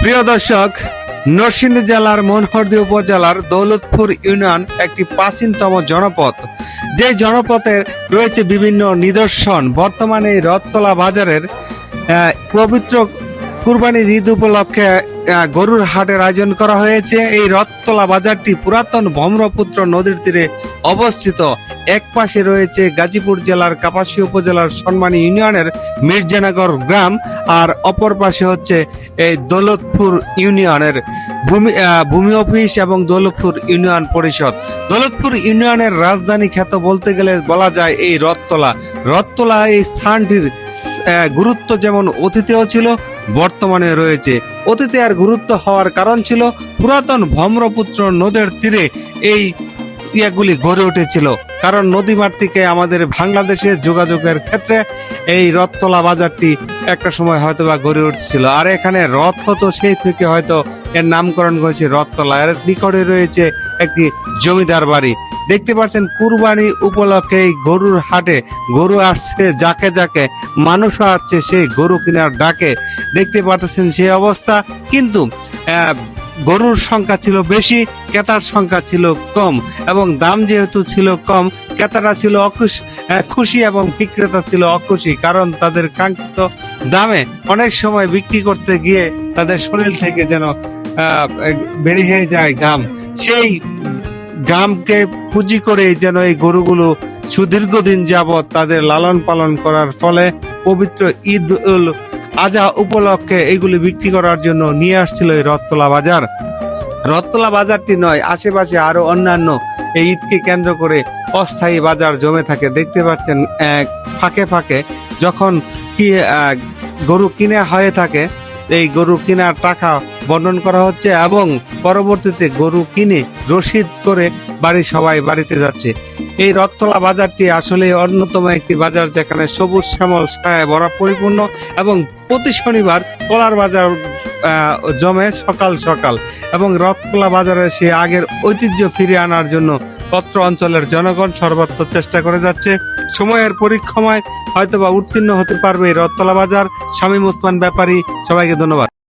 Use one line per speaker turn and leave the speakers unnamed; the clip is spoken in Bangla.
প্রিয় দর্শক, নরসিংদী জেলার মনোহরদী উপজেলার দৌলতপুর ইউনিয়ন একটি প্রাচীনতম জনপদ। যে জনপথে রয়েছে বিভিন্ন নিদর্শন। বর্তমানে এই রথতলা বাজারের পবিত্র কুরবানির ঈদ উপলক্ষে গরুর হাটের আয়োজন করা হয়েছে। এই রথতলা বাজারটি পুরাতন ব্রহ্মপুত্র নদীর তীরে অবস্থিত। এক পাশে রয়েছে গাজীপুর জেলার কাপাসিয়া উপজেলার সন্মানী ইউনিয়নের মির্জানগর গ্রাম, আর অপর পাশে হচ্ছে এই দৌলতপুর ইউনিয়নের ভূমি অফিস এবং দৌলতপুর ইউনিয়ন পরিষদ। দৌলতপুর ইউনিয়নের রাজধানী খ্যাত বলতে গেলে বলা যায় এই রথতলা এই স্থানটির গুরুত্ব যেমন অতীতেও ছিল, বর্তমানে রয়েছে। অতীতে আর গুরুত্ব হওয়ার কারণ ছিল পুরাতন ব্রহ্মপুত্র নদের তীরে এই ইয়াগুলি গড়ে উঠেছিল। কারণ নদীমাতৃকে আমাদের বাংলাদেশের যোগাযোগের ক্ষেত্রে এই রথতলা বাজারটি একটা সময় হয়তো বা গড়ে উঠছিল। আর এখানে রথ হতো, সেই থেকে হয়তো এর নামকরণ করেছে রথতলা। এর নিকটে রয়েছে একটি জমিদার বাড়ি। দেখতে পাচ্ছেন কুরবানি উপলক্ষে এই গরুর হাটে গরু আসছে যাকে যাকে, মানুষও আসছে সেই গরু কেনার ডাকে। দেখতে পাচ্ছেন সেই অবস্থা। কিন্তু গরুর সংখ্যা ছিল বেশি, ক্রেতার সংখ্যা ছিল কম, এবং দাম যেহেতু ছিল কম, ক্রেতারা ছিল খুশি এবং বিক্রেতা ছিল অখুশি। কারণ তাদের কাঙ্ক্ষিত দামে অনেক সময় বিক্রি করতে গিয়ে তাদের শরীর থেকে যেন বেরিয়ে যায় ঘাম। সেই ঘামকে পুঁজি করে যেন এই গরুগুলো সুদীর্ঘদিন যাবৎ তাদের লালন পালন করার ফলে পবিত্র ঈদ উল আজহা উপলক্ষে এগুলি বিক্রি করার জন্য নিয়ে আসছিল এই রথতলা বাজার। রথতলা বাজারটি নয়, আশেপাশে আরো অন্যান্য এই ঈদকে কেন্দ্র করে অস্থায়ী বাজার জমে থাকে। দেখতে পাচ্ছেন ফাঁকে ফাঁকে যখন কি গরু কিনে হয়ে থাকে, এই গরু কেনার টাকা বর্ণন করা হচ্ছে এবং পরবর্তীতে গরু কিনে রসিদ করে সবাই বাড়িতে যাচ্ছে। এই রথতলা বাজারটি আসলে অন্যতম একটি বাজার, যেখানে সবুজ শ্যামল ছায়ায় ভরা পরিপূর্ণ, এবং প্রতি শনিবার কলার বাজার জমে সকাল সকাল। এবং রথতলা বাজারের সে আগের ঐতিহ্য ফিরিয়ে আনার জন্য অত্র অঞ্চলের জনগণ সর্বত্র চেষ্টা করে যাচ্ছে। সময়ের পরীক্ষায় হয়তোবা উত্তীর্ণ হতে পারবে এই রথতলা বাজার। শামীম ওসমান ব্যাপারী, সবাইকে ধন্যবাদ।